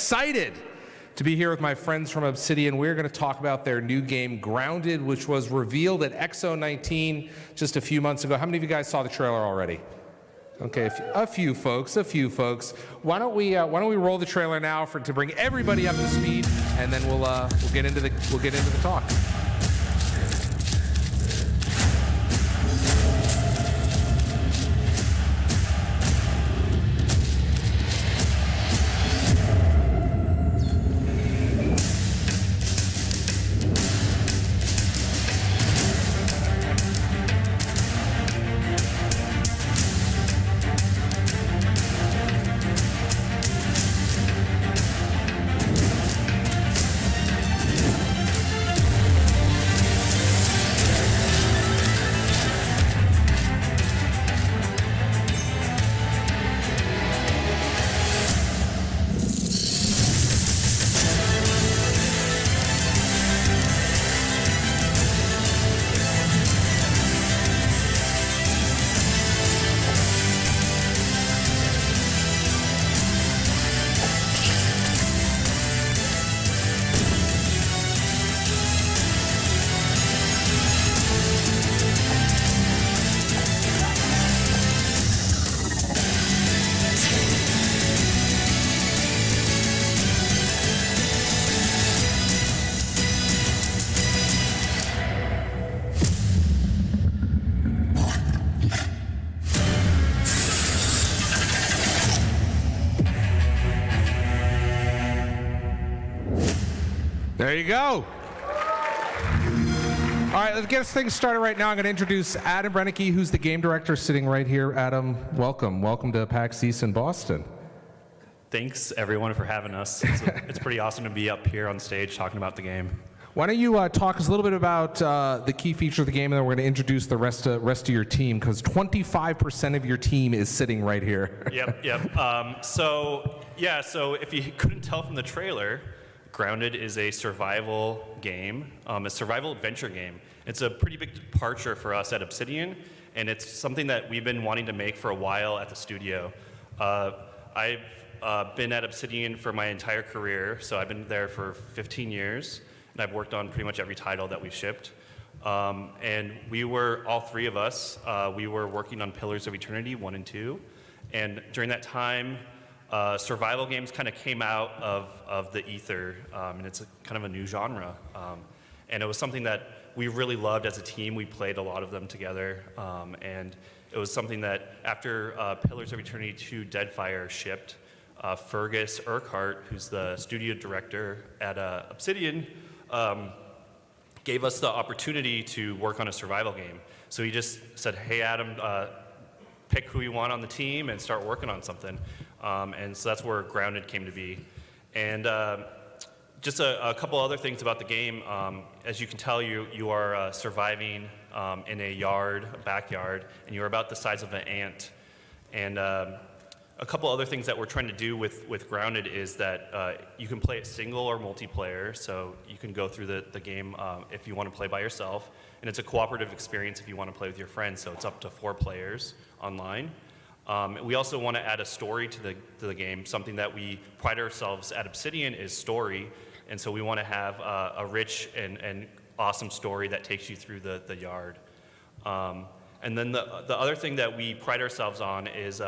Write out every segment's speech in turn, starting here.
excited to be here with my friends from Obsidian. We're going to talk about their new game, Grounded, which was revealed at XO19 just a few months ago. How many of you guys saw the trailer already? Okay, a few folks. Why don't we roll the trailer now to bring everybody up to speed, and then we'll get into the talk. There you go. All right, let's get things started right now. I'm going to introduce Adam Brennicke, who's the game director, sitting right here. Adam, welcome. Welcome to PAX East in Boston. Thanks, everyone, for having us. It's pretty awesome to be up here on stage talking about the game. Why don't you talk us a little bit about the key feature of the game, and then we're going to introduce the rest of your team, because 25% of your team is sitting right here. Yep. So if you couldn't tell from the trailer, Grounded is a survival game, a survival adventure game. It's a pretty big departure for us at Obsidian, and it's something that we've been wanting to make for a while at the studio. I've been at Obsidian for my entire career, so I've been there for 15 years, and I've worked on pretty much every title that we've shipped. And we were, all three of us, we were working on Pillars of Eternity 1 and 2, and during that time, survival games kind of came out of the ether, and it's kind of a new genre. And it was something that we really loved as a team. We played a lot of them together, and it was something that after Pillars of Eternity 2 Deadfire shipped, Fergus Urquhart, who's the studio director at Obsidian, gave us the opportunity to work on a survival game. So he just said, hey, Adam, pick who you want on the team and start working on something. And so that's where Grounded came to be. And just a couple other things about the game. As you can tell, you are surviving in a backyard, and you're about the size of an ant. And a couple other things that we're trying to do with Grounded is that you can play it single or multiplayer, so you can go through the game if you want to play by yourself. And it's a cooperative experience if you want to play with your friends, so it's up to 4 players online. We also want to add a story to the game. Something that we pride ourselves at Obsidian is story, and so we want to have a rich and awesome story that takes you through the yard. And then the other thing that we pride ourselves on is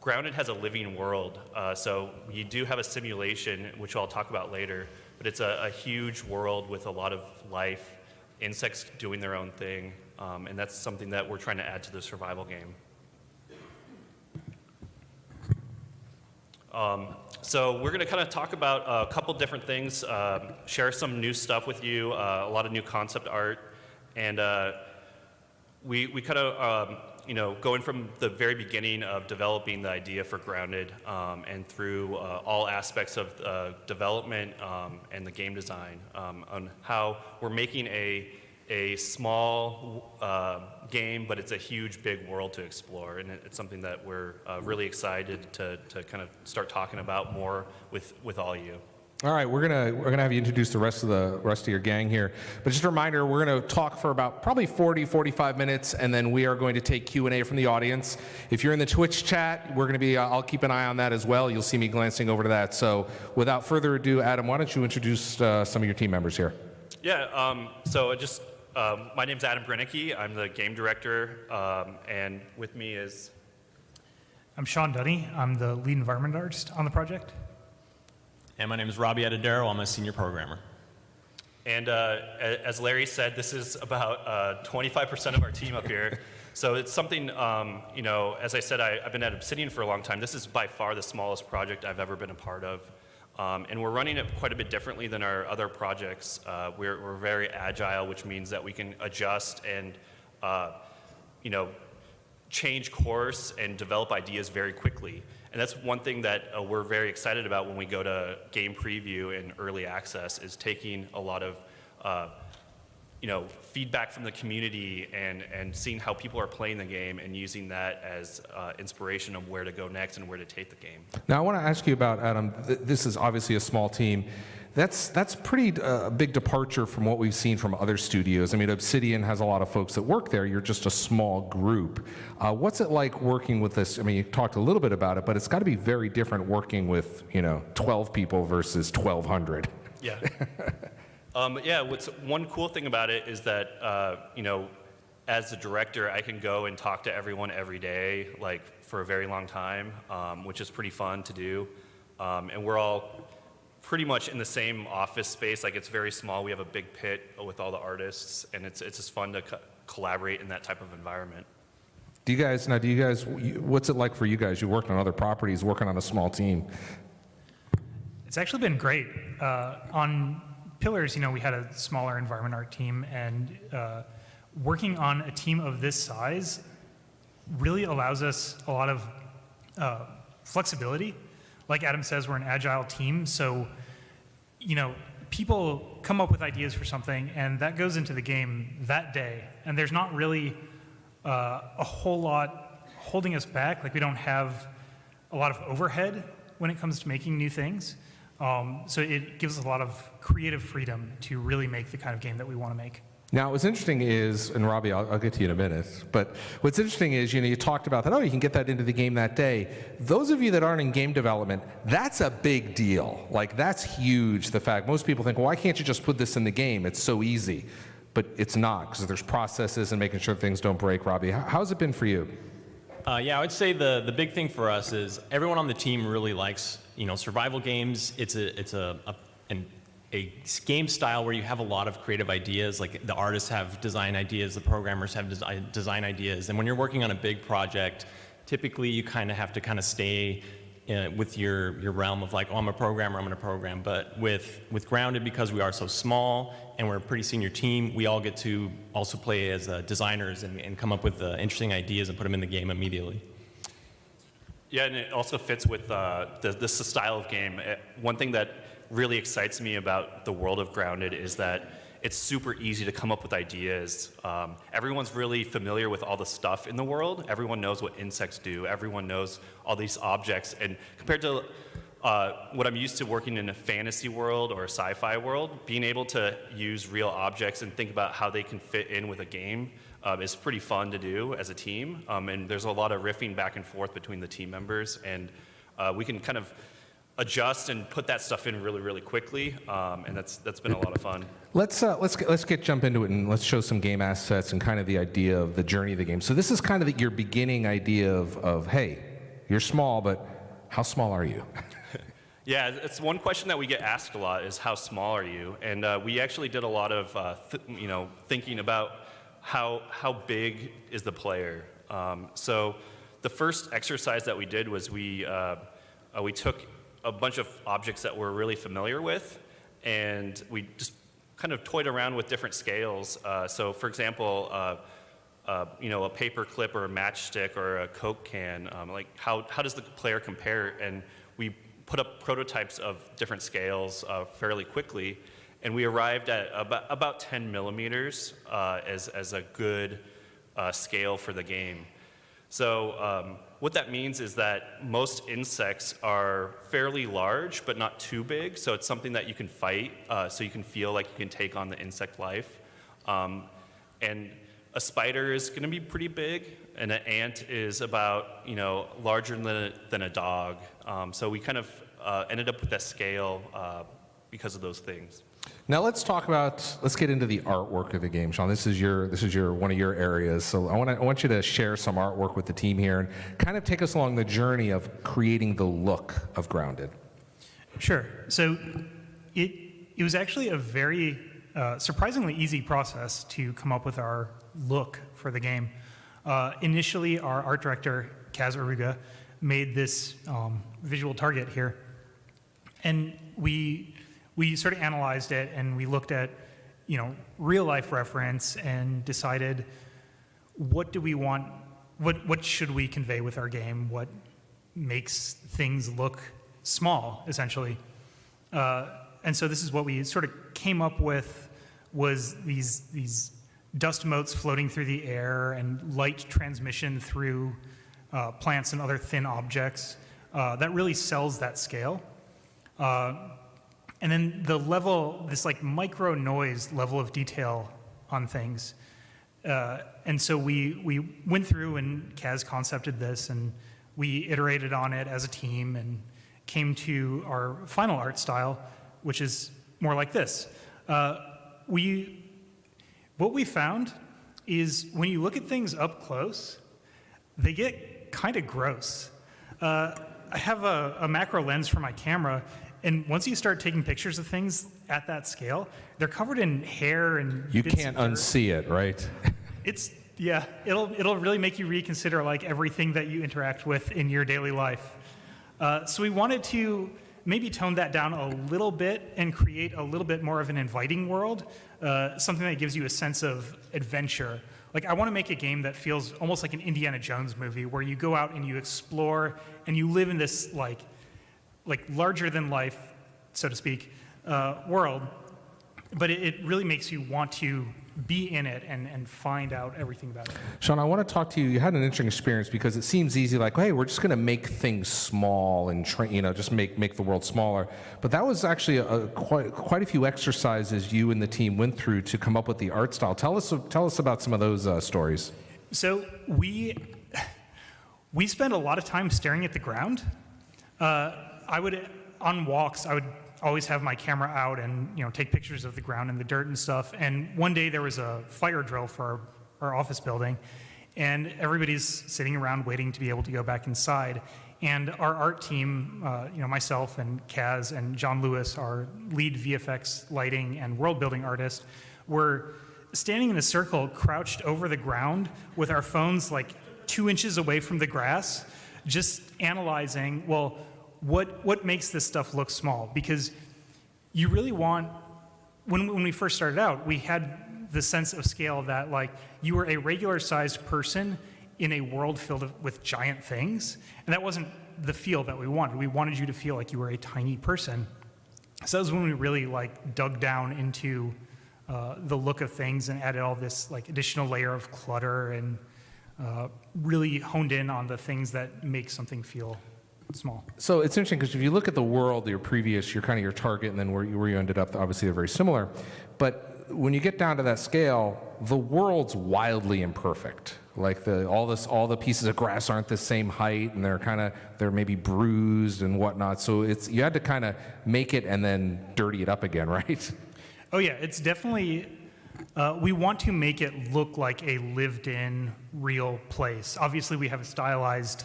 Grounded has a living world. So you do have a simulation, which I'll talk about later, but it's a huge world with a lot of life, insects doing their own thing, and that's something that we're trying to add to the survival game. So we're going to kind of talk about a couple different things, share some new stuff with you, a lot of new concept art, and we kind of, going from the very beginning of developing the idea for Grounded and through all aspects of development and the game design, on how we're making a small game, but it's a huge, big world to explore, and it's something that we're really excited to kind of start talking about more with all you. All right, we're gonna have you introduce the rest of your gang here. But just a reminder, we're gonna talk for about probably 45 minutes, and then we are going to take Q&A from the audience. If you're in the Twitch chat, we're gonna be. I'll keep an eye on that as well. You'll see me glancing over to that. So without further ado, Adam, why don't you introduce some of your team members here? Yeah. My name's Adam Brennicke. I'm the game director, and with me is. I'm Sean Dunny. I'm the lead environment artist on the project. And my name is Robbie Adadero. I'm a senior programmer. And as Larry said, this is about 25% of our team up here. So it's something, as I said, I've been at Obsidian for a long time. This is by far the smallest project I've ever been a part of. And we're running it quite a bit differently than our other projects. We're very agile, which means that we can adjust and, change course and develop ideas very quickly. And that's one thing that we're very excited about when we go to game preview and early access, is taking a lot of feedback from the community and seeing how people are playing the game and using that as inspiration of where to go next and where to take the game. Now, I want to ask you about, Adam, this is obviously a small team. That's pretty big departure from what we've seen from other studios. I mean, Obsidian has a lot of folks that work there. You're just a small group. What's it like working with this? I mean, you talked a little bit about it, but it's got to be very different working with 12 people versus 1,200. Yeah. What's one cool thing about it is that as the director, I can go and talk to everyone every day, like for a very long time, which is pretty fun to do. And we're all pretty much in the same office space. Like, it's very small. We have a big pit with all the artists, and it's just fun to collaborate in that type of environment. Do you guys, what's it like for you guys? You worked on other properties, working on a small team. It's actually been great. On Pillars, we had a smaller environment art team, and working on a team of this size really allows us a lot of flexibility. Like Adam says, we're an agile team, so people come up with ideas for something, and that goes into the game that day. And there's not really a whole lot holding us back. Like, we don't have a lot of overhead when it comes to making new things. So it gives us a lot of creative freedom to really make the kind of game that we want to make. Now, what's interesting is, and Robbie, I'll get to you in a minute, but what's interesting is, you talked about that, you can get that into the game that day. Those of you that aren't in game development, that's a big deal. Like, that's huge, the fact. Most people think, well, why can't you just put this in the game? It's so easy. But it's not, because there's processes and making sure things don't break. Robbie, how's it been for you? I would say the big thing for us is everyone on the team really likes survival games. It's a game style where you have a lot of creative ideas. Like, the artists have design ideas, the programmers have design ideas, and when you're working on a big project, typically you kind of have to stay with your realm of like, oh, I'm a programmer, I'm going to program. But with Grounded, because we are so small and we're a pretty senior team, we all get to also play as designers and come up with interesting ideas and put them in the game immediately. Yeah, and it also fits with this style of game. One thing that really excites me about the world of Grounded is that it's super easy to come up with ideas. Everyone's really familiar with all the stuff in the world. Everyone knows what insects do. Everyone knows all these objects. And compared to what I'm used to working in a fantasy world or a sci-fi world, being able to use real objects and think about how they can fit in with a game is pretty fun to do as a team. And there's a lot of riffing back and forth between the team members. And we can kind of adjust and put that stuff in really, really quickly, and that's been a lot of fun. Let's jump into it, and let's show some game assets and kind of the idea of the journey of the game. So this is kind of your beginning idea of hey, you're small, but how small are you? Yeah, it's one question that we get asked a lot is how small are you? And we actually did a lot of thinking about how big is the player. So the first exercise that we did was we took a bunch of objects that we're really familiar with, and we just kind of toyed around with different scales. So, for example, a paper clip or a matchstick or a Coke can, like how does the player compare? And we put up prototypes of different scales fairly quickly, and we arrived at about 10 millimeters as a good scale for the game. So what that means is that most insects are fairly large, but not too big. So it's something that you can fight, so you can feel like you can take on the insect life. And a spider is going to be pretty big, and an ant is about, larger than a dog. So we kind of ended up with that scale because of those things. Now let's get into the artwork of the game, Sean. This is one of your areas. So I want you to share some artwork with the team here and kind of take us along the journey of creating the look of Grounded. Sure. So it was actually a very surprisingly easy process to come up with our look for the game. Initially, our art director, Kaz Aruga, made this visual target here. And we sort of analyzed it, and we looked at, real life reference and decided what do we want, what should we convey with our game, what makes things look small, essentially. And so this is what we sort of came up with, was these dust motes floating through the air and light transmission through plants and other thin objects. That really sells that scale. And then the level, this like micro noise level of detail on things. And so we went through, and Kaz concepted this, and we iterated on it as a team and came to our final art style, which is more like this. What we found is when you look at things up close, they get kind of gross. I have a macro lens for my camera, and once you start taking pictures of things at that scale, they're covered in hair and You bits can't of dirt. unsee it, right? It'll really make you reconsider like everything that you interact with in your daily life. So we wanted to maybe tone that down a little bit and create a little bit more of an inviting world, something that gives you a sense of adventure. Like, I want to make a game that feels almost like an Indiana Jones movie, where you go out and you explore and you live in this like larger than life, so to speak, world. But it really makes you want to be in it and find out everything about it. Sean, I want to talk to you. You had an interesting experience because it seems easy, like, hey, we're just going to make things small and just make the world smaller. But that was actually quite a few exercises you and the team went through to come up with the art style. Tell us about some of those stories. So we spent a lot of time staring at the ground. On walks, I would always have my camera out and take pictures of the ground and the dirt and stuff. And one day there was a fire drill for our office building, and everybody's sitting around waiting to be able to go back inside. And our art team, myself and Kaz and John Lewis, our lead VFX lighting and world building artist, were standing in a circle, crouched over the ground with our phones like 2 inches away from the grass, just analyzing, well, what makes this stuff look small? Because you really want, when we first started out, we had the sense of scale that like you were a regular sized person in a world filled with giant things, and that wasn't the feel that we wanted. We wanted you to feel like you were a tiny person. So that was when we really like dug down into the look of things and added all this like additional layer of clutter and really honed in on the things that make something feel small. So it's interesting because if you look at the world, your target, and then where you ended up, obviously they're very similar. But when you get down to that scale, the world's wildly imperfect. Like all the pieces of grass aren't the same height, and they're maybe bruised and whatnot. So you had to kind of make it and then dirty it up again, right? Oh yeah, it's definitely. We want to make it look like a lived-in, real place. Obviously, we have a stylized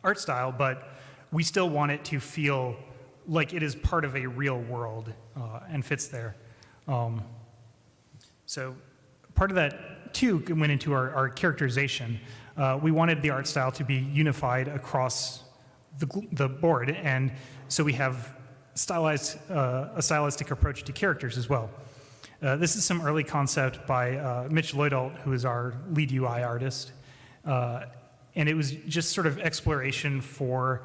art style, but we still want it to feel like it is part of a real world and fits there. So part of that, too, went into our characterization. We wanted the art style to be unified across the board, and so we have a stylistic approach to characters as well. This is some early concept by Mitch Lloydalt, who is our lead UI artist. And it was just sort of exploration for,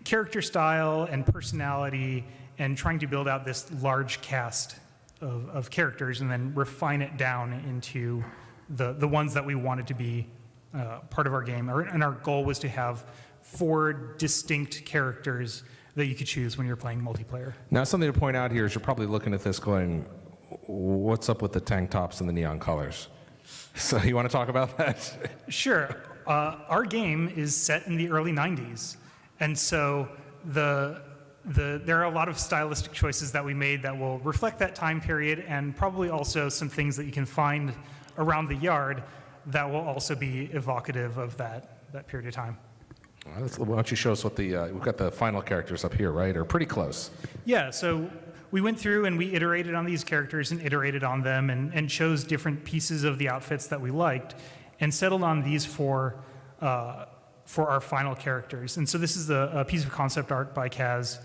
character style and personality, and trying to build out this large cast of characters and then refine it down into the ones that we wanted to be part of our game, and our goal was to have 4 distinct characters that you could choose when you're playing multiplayer. Now, something to point out here is you're probably looking at this going, what's up with the tank tops and the neon colors? So you want to talk about that? Sure. Our game is set in the early 90s, and so there are a lot of stylistic choices that we made that will reflect that time period, and probably also some things that you can find around the yard that will also be evocative of that period of time. Why don't you show us what we've got the final characters up here, right? Or pretty close. Yeah, so we went through and we iterated on these characters and iterated on them and chose different pieces of the outfits that we liked and settled on these for our final characters. And so this is a piece of concept art by Kaz,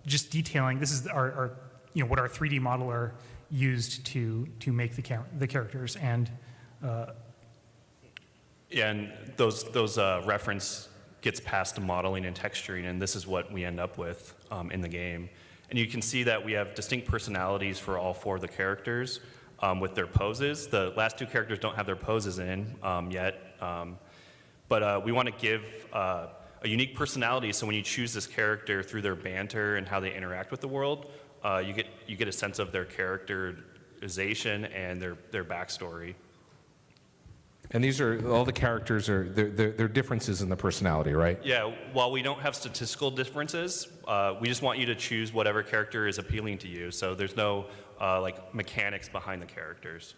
just detailing. This is our what our 3D modeler used to make the characters. And Yeah, and those reference gets past to modeling and texturing, and this is what we end up with in the game. And you can see that we have distinct personalities for all 4 of the characters with their poses. The last 2 characters don't have their poses in yet, but we want to give a unique personality, so when you choose this character through their banter and how they interact with the world, you get a sense of their characterization and their backstory. And these are, all the characters are, they're differences in the personality, right? Yeah, while we don't have statistical differences, we just want you to choose whatever character is appealing to you. So there's no mechanics behind the characters.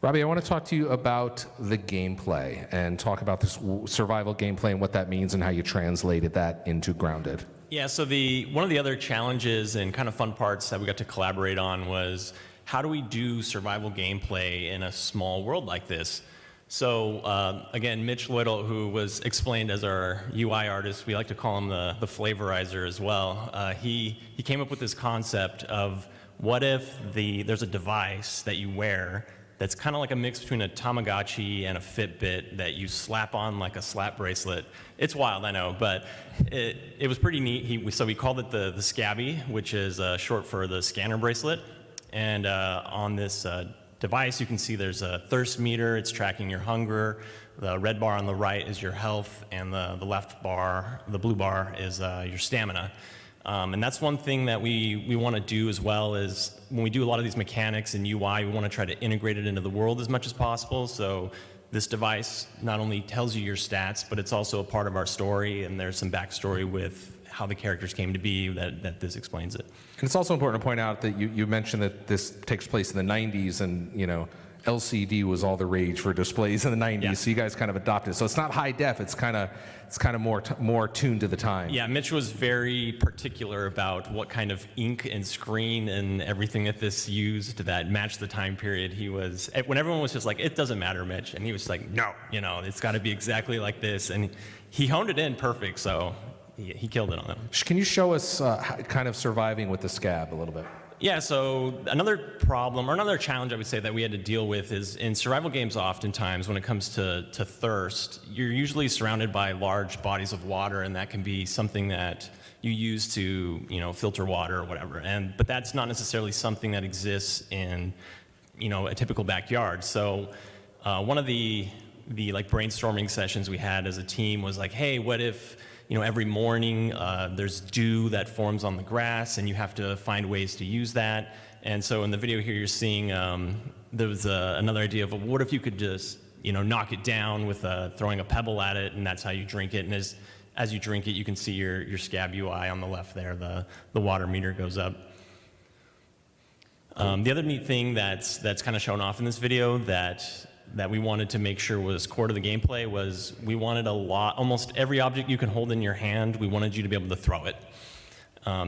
Robbie, I want to talk to you about the gameplay and talk about this survival gameplay and what that means and how you translated that into Grounded. Yeah, so one of the other challenges and kind of fun parts that we got to collaborate on was how do we do survival gameplay in a small world like this? So again, Mitch Lloydel, who was explained as our UI artist, we like to call him the flavorizer as well. He came up with this concept of what if there's a device that you wear that's kind of like a mix between a Tamagotchi and a Fitbit that you slap on like a slap bracelet. It's wild, I know, but it was pretty neat. So we called it the Scabby, which is short for the scanner bracelet. And on this device, you can see there's a thirst meter. It's tracking your hunger. The red bar on the right is your health, and the left bar, the blue bar, is your stamina. And that's one thing that we want to do as well is when we do a lot of these mechanics in UI, we want to try to integrate it into the world as much as possible. So this device not only tells you your stats, but it's also a part of our story, and there's some backstory with how the characters came to be that this explains it. And it's also important to point out that you mentioned that this takes place in the 90s, and LCD was all the rage for displays in the 90s, Yeah. so you guys kind of adopted. So it's not high def, it's kind of more tuned to the time. Yeah, Mitch was very particular about what kind of ink and screen and everything that this used that matched the time period. When everyone was just like, it doesn't matter, Mitch, and he was like, no, it's got to be exactly like this, and he honed it in perfect, so he killed it on them. Can you show us kind of surviving with the Scab a little bit? Yeah, so another problem, or another challenge I would say that we had to deal with is in survival games oftentimes when it comes to thirst, you're usually surrounded by large bodies of water, and that can be something that you use to, filter water or whatever. But that's not necessarily something that exists in, a typical backyard. So one of the brainstorming sessions we had as a team was like, hey, what if every morning there's dew that forms on the grass, and you have to find ways to use that. And so in the video here, you're seeing there was another idea of what if you could just knock it down with throwing a pebble at it, and that's how you drink it. And as you drink it, you can see your Scab UI on the left there. The water meter goes up. The other neat thing that's kind of shown off in this video that we wanted to make sure was core to the gameplay was we wanted almost every object you can hold in your hand, we wanted you to be able to throw it.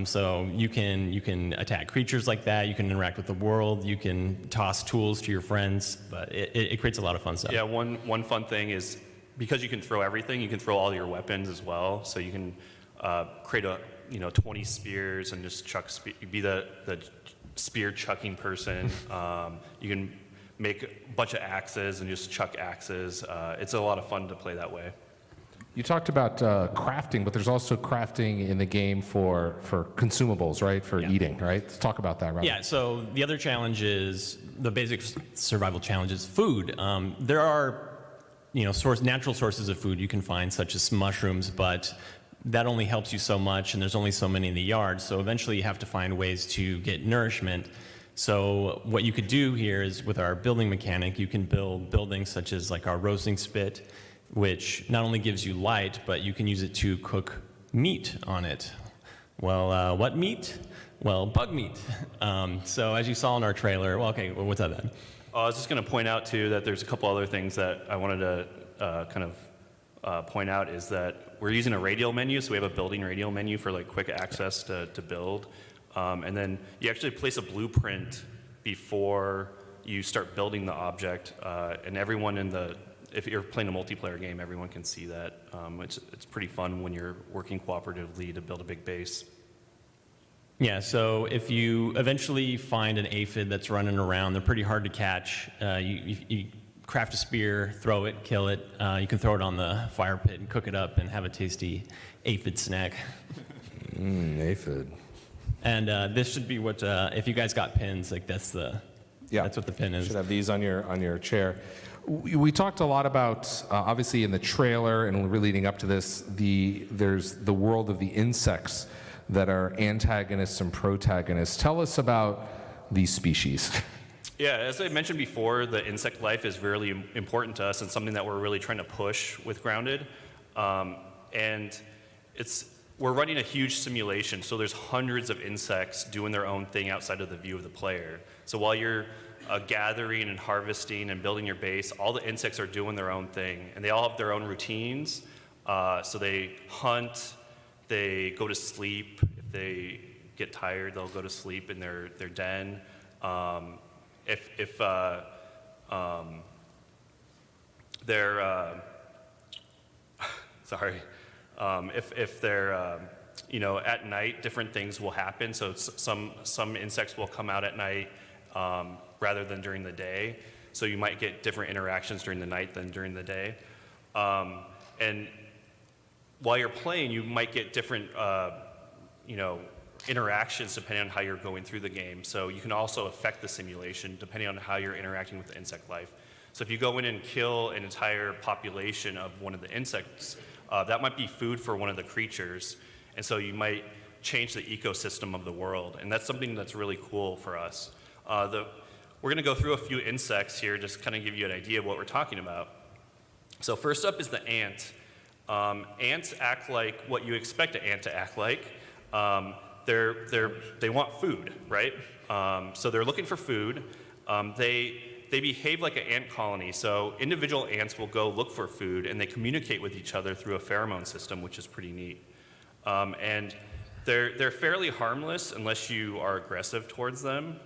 So you can attack creatures like that, you can interact with the world, you can toss tools to your friends, but it creates a lot of fun stuff. Yeah, one fun thing is because you can throw everything, you can throw all your weapons as well. So you can create 20 spears and just be the spear chucking person. You can make a bunch of axes and just chuck axes. It's a lot of fun to play that way. You talked about crafting, but there's also crafting in the game for consumables, right? For eating, right? Let's talk about that, right? Yeah, so the other challenge is, the basic survival challenge is food. There are natural sources of food you can find, such as mushrooms, but that only helps you so much, and there's only so many in the yard. So eventually you have to find ways to get nourishment. So what you could do here is, with our building mechanic, you can build buildings such as like our roasting spit, which not only gives you light, but you can use it to cook meat on it. Well, what meat? Well, bug meat. So as you saw in our trailer, what's that then? I was just going to point out, too, that there's a couple other things that I wanted to point out is that we're using a radial menu, so we have a building radial menu for like quick access to build. And then you actually place a blueprint before you start building the object, and everyone if you're playing a multiplayer game, everyone can see that. It's pretty fun when you're working cooperatively to build a big base. Yeah, so if you eventually find an aphid that's running around, they're pretty hard to catch. You craft a spear, throw it, kill it. You can throw it on the fire pit and cook it up and have a tasty aphid snack. Aphid. And this should be what, if you guys got pins, like that's what the pin is. Should have these on your chair. We talked a lot about, obviously in the trailer and we're leading up to this, there's the world of the insects that are antagonists and protagonists. Tell us about these species. Yeah, as I mentioned before, the insect life is really important to us and something that we're really trying to push with Grounded. And we're running a huge simulation, so there's hundreds of insects doing their own thing outside of the view of the player. So while you're gathering and harvesting and building your base, all the insects are doing their own thing, and they all have their own routines. So they hunt, they go to sleep. If they get tired, they'll go to sleep in their den. If they're at night, different things will happen. So some insects will come out at night rather than during the day. So you might get different interactions during the night than during the day. And while you're playing, you might get different interactions depending on how you're going through the game. So you can also affect the simulation depending on how you're interacting with the insect life. So if you go in and kill an entire population of one of the insects, that might be food for one of the creatures. And so you might change the ecosystem of the world. And that's something that's really cool for us. We're going to go through a few insects here, just kind of give you an idea of what we're talking about. So first up is the ant. Ants act like what you expect an ant to act like. They want food, right? So they're looking for food. They behave like an ant colony. So individual ants will go look for food, and they communicate with each other through a pheromone system, which is pretty neat. And they're fairly harmless unless you are aggressive towards them.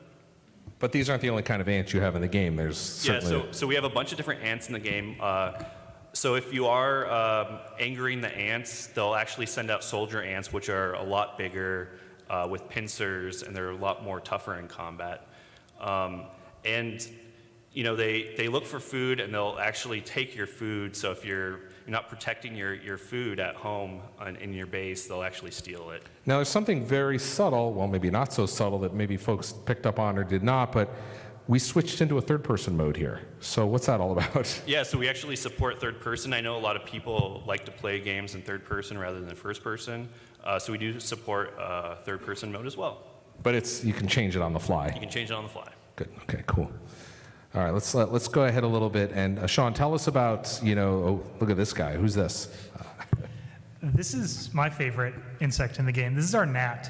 But these aren't the only kind of ants you have in the game. There's certainly... So we have a bunch of different ants in the game. So if you are angering the ants, they'll actually send out soldier ants, which are a lot bigger with pincers, and they're a lot more tougher in combat. And they look for food, and they'll actually take your food. So if you're not protecting your food at home in your base, they'll actually steal it. Now there's something very subtle, well maybe not so subtle that maybe folks picked up on or did not, but we switched into a third-person mode here. So what's that all about? Yeah, so we actually support third person. I know a lot of people like to play games in third person rather than first person. So we do support third-person mode as well. But you can change it on the fly. You can change it on the fly. Good. Okay, cool. All right, let's go ahead a little bit. And Sean, tell us about, look at this guy. Who's this? This is my favorite insect in the game. This is our gnat.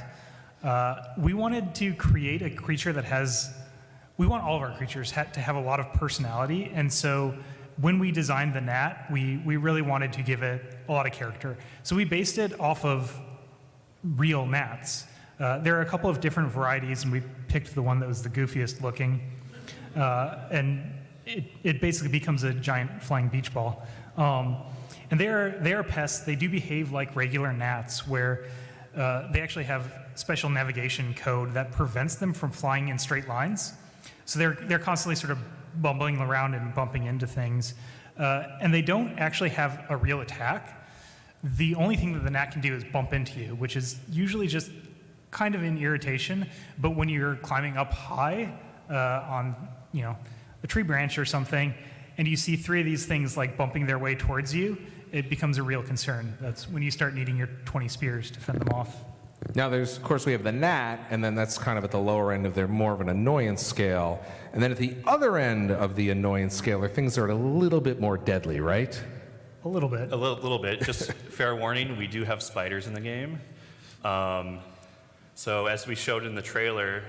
We wanted to create a creature that we want all of our creatures to have a lot of personality, and so when we designed the gnat, we really wanted to give it a lot of character. So we based it off of real gnats. There are a couple of different varieties, and we picked the one that was the goofiest looking, and it basically becomes a giant flying beach ball. And they are pests. They do behave like regular gnats, where they actually have special navigation code that prevents them from flying in straight lines. So they're constantly sort of bumbling around and bumping into things. And they don't actually have a real attack. The only thing that the gnat can do is bump into you, which is usually just kind of an irritation. But when you're climbing up high on a tree branch or something, and you see 3 of these things like bumping their way towards you, it becomes a real concern. That's when you start needing your 20 spears to fend them off. Now, there's, of course, we have the gnat, and then that's kind of at the lower end of their more of an annoyance scale. And then at the other end of the annoyance scale are things that are a little bit more deadly, right? A little bit. A little bit. Just fair warning, we do have spiders in the game. So as we showed in the trailer,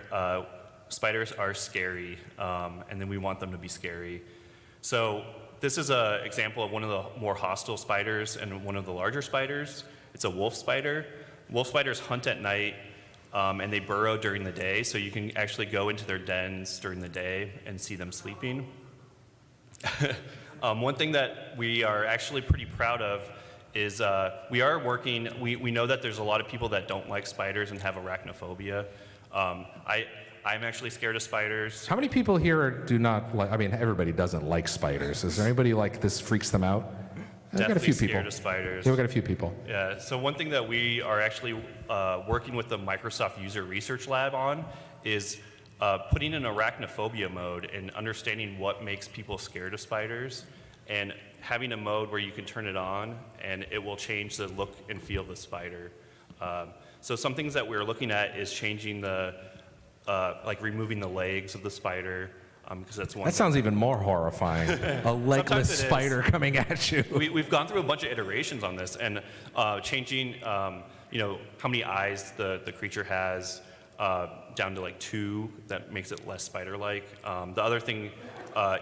spiders are scary, and then we want them to be scary. So this is an example of one of the more hostile spiders and one of the larger spiders. It's a wolf spider. Wolf spiders hunt at night, and they burrow during the day, so you can actually go into their dens during the day and see them sleeping. One thing that we are actually pretty proud of is we are working, we know that there's a lot of people that don't like spiders and have arachnophobia. I'm actually scared of spiders. How many people here do not like, I mean, everybody doesn't like spiders. Is there anybody like this freaks them out? We've got a Definitely few people. scared of spiders. Yeah, we've got a few people. Yeah, so one thing that we are actually working with the Microsoft User Research Lab on is putting in arachnophobia mode and understanding what makes people scared of spiders, and having a mode where you can turn it on and it will change the look and feel of the spider. So some things that we're looking at is changing the, like removing the legs of the spider, because that's one. That sounds even more horrifying. A legless Sometimes it is. spider coming at you. We've gone through a bunch of iterations on this, and changing, you know, how many eyes the creature has down to like 2. That makes it less spider-like. The other thing,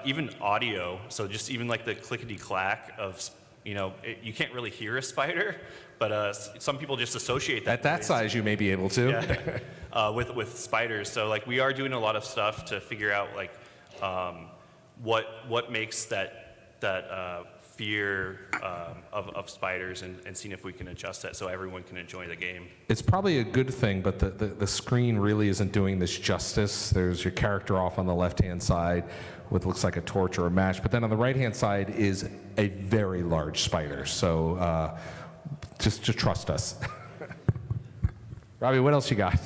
even audio. So just even like the clickety-clack of, you know, you can't really hear a spider, but some people just associate that. At that noise, size, you may be able to. yeah, with spiders. So like we are doing a lot of stuff to figure out like what makes that fear of spiders, and seeing if we can adjust that so everyone can enjoy the game. It's probably a good thing, but the screen really isn't doing this justice. There's your character off on the left-hand side with looks like a torch or a match, but then on the right-hand side is a very large spider. So just trust us. Robbie, what else you got?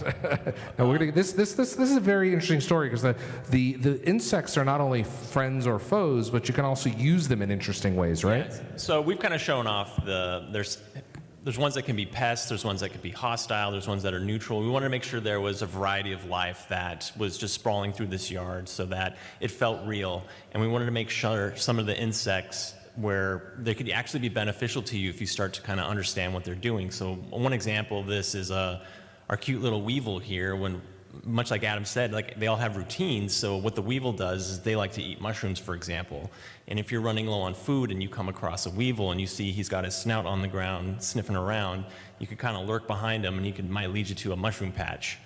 No, we're gonna, this is a very interesting story because the insects are not only friends or foes, but you can also use them in interesting ways, right? Yes. So we've kind of shown off there's ones that can be pests, there's ones that can be hostile, there's ones that are neutral. We wanted to make sure there was a variety of life that was just sprawling through this yard so that it felt real. And we wanted to make sure some of the insects where they could actually be beneficial to you if you start to kind of understand what they're doing. So one example of this is our cute little weevil here. When, much like Adam said, like they all have routines. So what the weevil does is they like to eat mushrooms, for example. And if you're running low on food and you come across a weevil and you see he's got his snout on the ground sniffing around, you could kind of lurk behind him and he might lead you to a mushroom patch.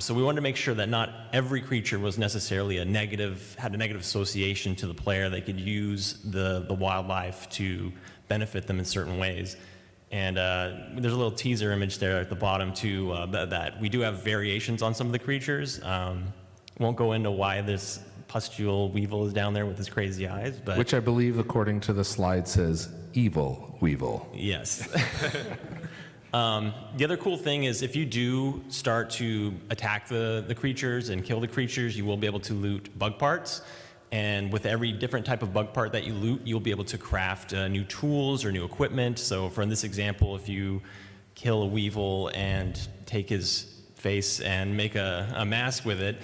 So we wanted to make sure that not every creature was necessarily had a negative association to the player. They could use the wildlife to benefit them in certain ways. And there's a little teaser image there at the bottom too, that we do have variations on some of the creatures. Won't go into why this pustule weevil is down there with his crazy eyes, but Which I believe, according to the slide, says evil weevil. yes. The other cool thing is if you do start to attack the creatures and kill the creatures, you will be able to loot bug parts. And with every different type of bug part that you loot, you'll be able to craft new tools or new equipment. So for in this example, if you kill a weevil and take his face and make a mask with it,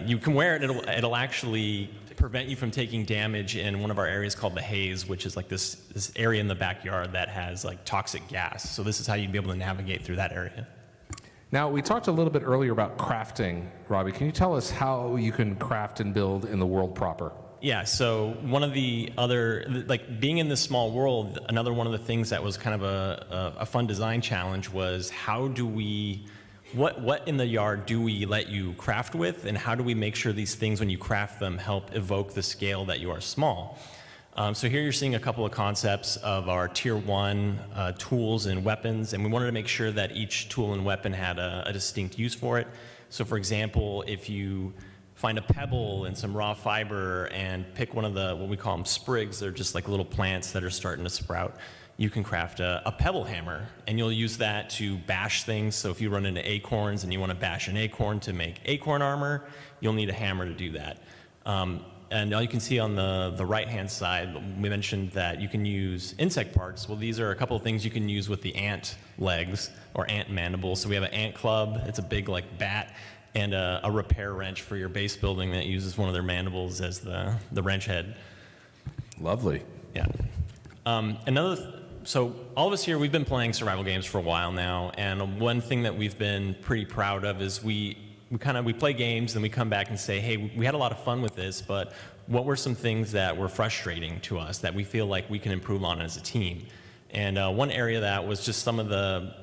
you can wear it. It'll actually prevent you from taking damage in one of our areas called the haze, which is like this area in the backyard that has like toxic gas. So this is how you'd be able to navigate through that area. Now, we talked a little bit earlier about crafting. Robbie, can you tell us how you can craft and build in the world proper? Yeah, so one of the other, like being in this small world, another one of the things that was kind of a fun design challenge was how do we, what in the yard do we let you craft with, and how do we make sure these things, when you craft them, help evoke the scale that you are small? So here you're seeing a couple of concepts of our tier 1 tools and weapons, and we wanted to make sure that each tool and weapon had a distinct use for it. So for example, if you find a pebble and some raw fiber and pick one of the, what we call them sprigs, they're just like little plants that are starting to sprout, you can craft a pebble hammer, and you'll use that to bash things. So if you run into acorns and you want to bash an acorn to make acorn armor, you'll need a hammer to do that. And all you can see on the right-hand side, we mentioned that you can use insect parts. Well, these are a couple of things you can use with the ant legs or ant mandibles. So we have an ant club. It's a big like bat, and a repair wrench for your base building that uses one of their mandibles as the wrench head. Lovely. Yeah. So all of us here, we've been playing survival games for a while now, and one thing that we've been pretty proud of is we play games and we come back and say, hey, we had a lot of fun with this, but what were some things that were frustrating to us that we feel like we can improve on as a team? And one area that was just some of the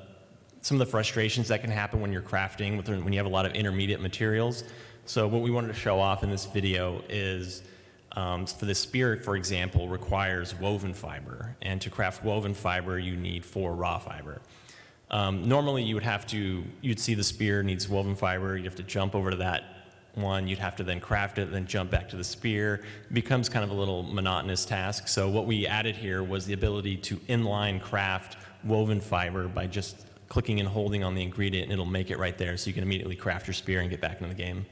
frustrations that can happen when you're crafting, when you have a lot of intermediate materials. So what we wanted to show off in this video is, for the spear, for example, requires woven fiber. And to craft woven fiber, you need 4 raw fiber. Normally, you'd see the spear needs woven fiber. You'd have to jump over to that one. You'd have to then craft it, then jump back to the spear. It becomes kind of a little monotonous task. So what we added here was the ability to inline craft woven fiber by just clicking and holding on the ingredient, and it'll make it right there. So you can immediately craft your spear and get back into the game.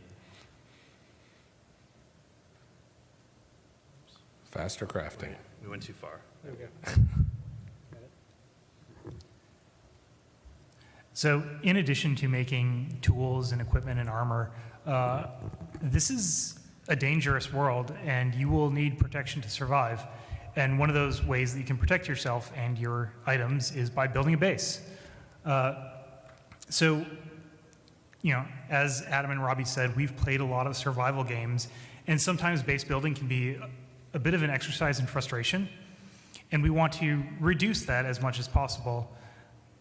Faster crafting. We went too far. There we go. So in addition to making tools and equipment and armor, this is a dangerous world, and you will need protection to survive. And one of those ways that you can protect yourself and your items is by building a base. So, as Adam and Robbie said, we've played a lot of survival games, and sometimes base building can be a bit of an exercise in frustration, and we want to reduce that as much as possible,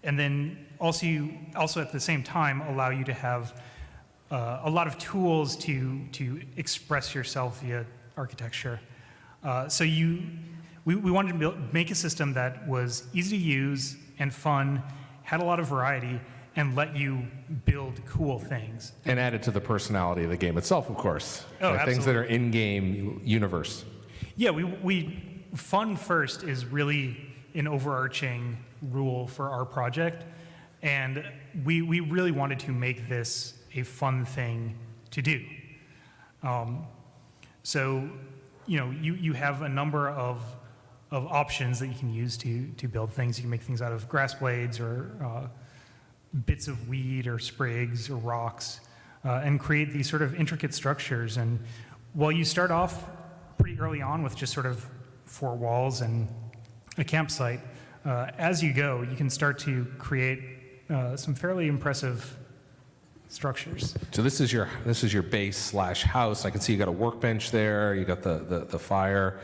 and then also at the same time allow you to have a lot of tools to express yourself via architecture. So we wanted to make a system that was easy to use and fun, had a lot of variety, and let you build cool things. And add it to the personality of the game itself, of course. Oh, Like things that are absolutely. in-game universe. Yeah, we fun first is really an overarching rule for our project, and we really wanted to make this a fun thing to do. So, you have a number of options that you can use to build things. You can make things out of grass blades or bits of weed or sprigs or rocks, and create these sort of intricate structures. And while you start off pretty early on with just sort of 4 walls and a campsite, as you go, you can start to create some fairly impressive structures. So this is your base/house. I can see you got a workbench there. You got the fire.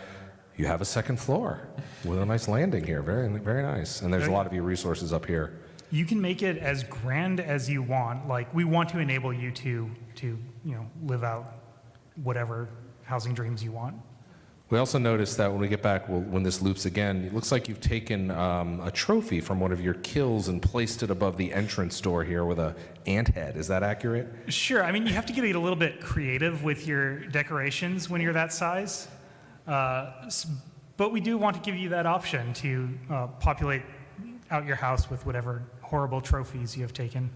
You have a second floor with a nice landing here. Very, very nice. And there's a lot of your resources up here. You can make it as grand as you want. Like, we want to enable you to live out whatever housing dreams you want. We also noticed that when we get back, when this loops again, it looks like you've taken a trophy from one of your kills and placed it above the entrance door here with a ant head. Is that accurate? Sure. I mean, you have to get a little bit creative with your decorations when you're that size. But we do want to give you that option to populate out your house with whatever horrible trophies you have taken.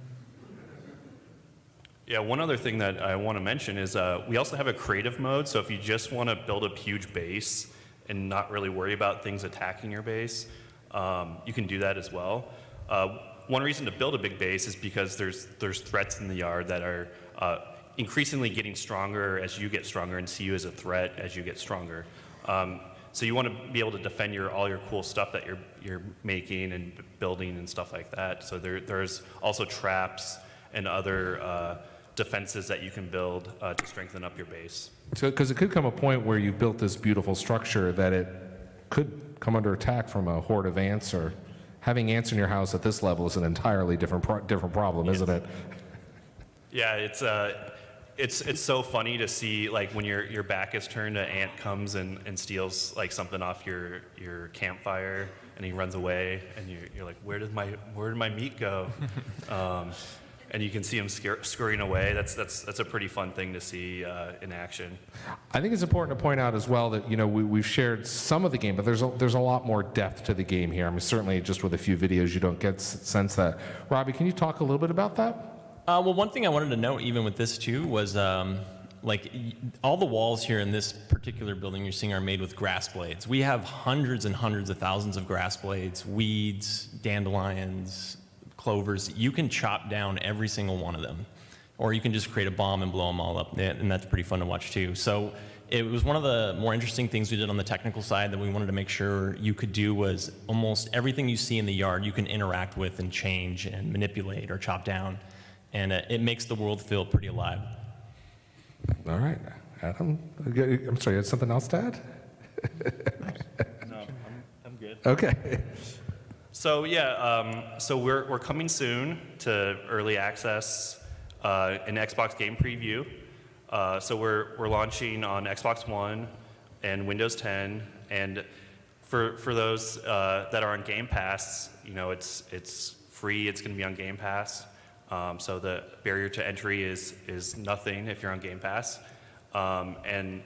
Yeah, one other thing that I want to mention is we also have a creative mode. So if you just want to build a huge base and not really worry about things attacking your base, you can do that as well. One reason to build a big base is because there's threats in the yard that are increasingly getting stronger as you get stronger and see you as a threat as you get stronger. So you want to be able to defend all your cool stuff that you're making and building and stuff like that. So there's also traps and other defenses that you can build to strengthen up your base. So, because it could come a point where you've built this beautiful structure that it could come under attack from a horde of ants, or having ants in your house at this level is an entirely different problem, isn't it? Yeah, it's so funny to see, like, when your back is turned, an ant comes and steals like something off your campfire, and he runs away, and you're like, where did my meat go? And you can see him scurrying away. That's a pretty fun thing to see in action. I think it's important to point out as well that we've shared some of the game, but there's a lot more depth to the game here. I mean, certainly just with a few videos, you don't get sense that. Robbie, can you talk a little bit about that? Well, one thing I wanted to note, even with this too, was all the walls here in this particular building you're seeing are made with grass blades. We have hundreds and hundreds of thousands of grass blades, weeds, dandelions, clovers. You can chop down every single one of them, or you can just create a bomb and blow them all up, and that's pretty fun to watch too. So it was one of the more interesting things we did on the technical side that we wanted to make sure you could do was almost everything you see in the yard you can interact with and change and manipulate or chop down, and it makes the world feel pretty alive. All right, Adam. I'm sorry, you had something else to add? No, I'm good. Okay. So yeah, so we're coming soon to early access an Xbox game preview. So we're launching on Xbox One and Windows 10, and for those that are on Game Pass, it's free. It's going to be on Game Pass. So the barrier to entry is nothing if you're on Game Pass. And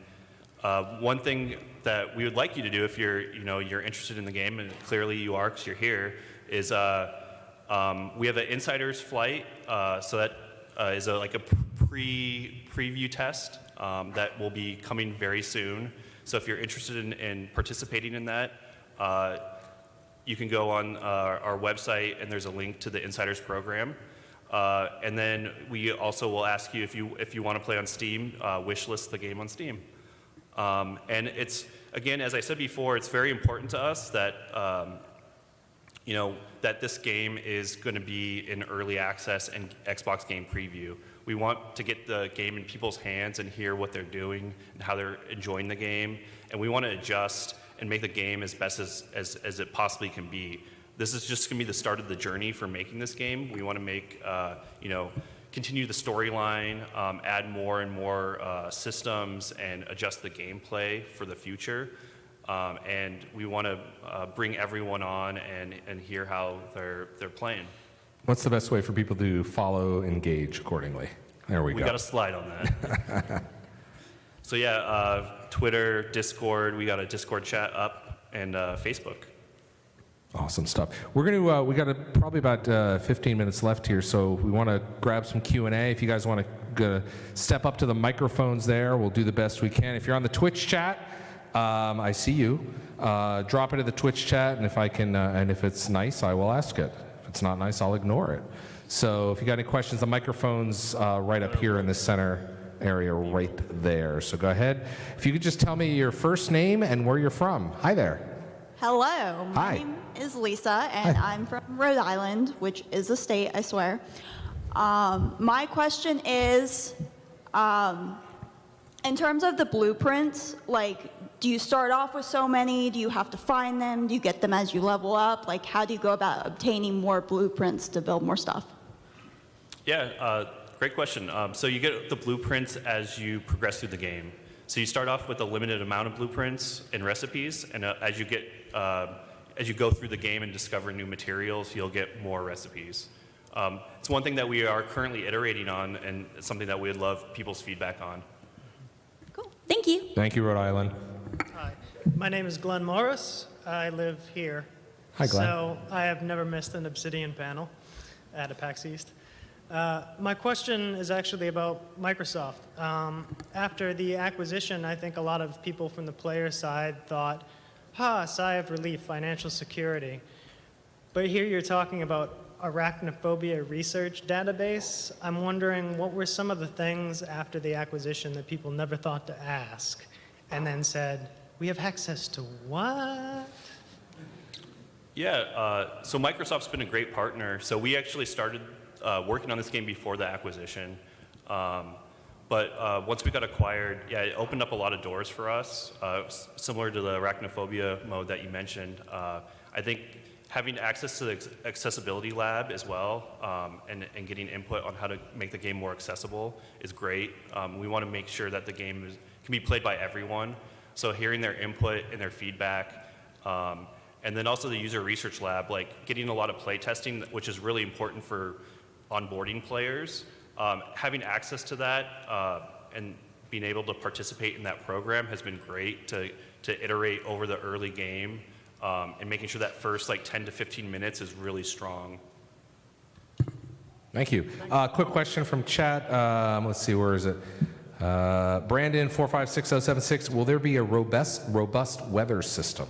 one thing that we would like you to do if you're interested in the game, and clearly you are because you're here, is we have an insider's flight. So that is like a preview test that will be coming very soon. So if you're interested in participating in that, you can go on our website, and there's a link to the insiders program. And then we also will ask you if you want to play on Steam, wishlist the game on Steam. And it's, again, as I said before, it's very important to us that that this game is going to be in early access and Xbox game preview. We want to get the game in people's hands and hear what they're doing and how they're enjoying the game, and we want to adjust and make the game as best as it possibly can be. This is just going to be the start of the journey for making this game. We want to make, continue the storyline, add more and more systems, and adjust the gameplay for the future. And we want to bring everyone on and hear how they're playing. What's the best way for people to follow, engage accordingly? There we go. We got a slide on that. So yeah, Twitter, Discord. We got a Discord chat up, and Facebook. Awesome stuff. We're going to, we got probably about 15 minutes left here, so we want to grab some Q&A. If you guys want to step up to the microphones there, we'll do the best we can. If you're on the Twitch chat, I see you. Drop it in the Twitch chat, and if I can, and if it's nice, I will ask it. If it's not nice, I'll ignore it. So if you got any questions, the microphone's right up here in the center area right there. So go ahead. If you could just tell me your first name and where you're from. Hi there. Hello, my Hi. name is Lisa, and I'm from Rhode Island, which is a state, I swear. My question is, in terms of the blueprints, do you start off with so many? Do you have to find them? Do you get them as you level up? How do you go about obtaining more blueprints to build more stuff? Yeah, great question. So you get the blueprints as you progress through the game. So you start off with a limited amount of blueprints and recipes, and as you go through the game and discover new materials, you'll get more recipes. It's one thing that we are currently iterating on, and it's something that we'd love people's feedback on. Cool, thank you. Thank you, Rhode Island. Hi, my name is Glenn Morris. I live here. Hi, Glenn. So I have never missed an Obsidian panel at a PAX East. My question is actually about Microsoft. After the acquisition, I think a lot of people from the player side thought, sigh of relief, financial security. But here you're talking about arachnophobia research database. I'm wondering what were some of the things after the acquisition that people never thought to ask and then said, we have access to what? Yeah, so Microsoft's been a great partner. So we actually started working on this game before the acquisition. But once we got acquired, it opened up a lot of doors for us, similar to the arachnophobia mode that you mentioned. I think having access to the accessibility lab as well, and getting input on how to make the game more accessible is great. We want to make sure that the game can be played by everyone. So hearing their input and their feedback, and then also the user research lab, getting a lot of play testing, which is really important for onboarding players. Having access to that and being able to participate in that program has been great to iterate over the early game, and making sure that first 10 to 15 minutes is really strong. Thank you. Quick question from chat. Let's see, where is it? Brandon 456076, will there be a robust weather system?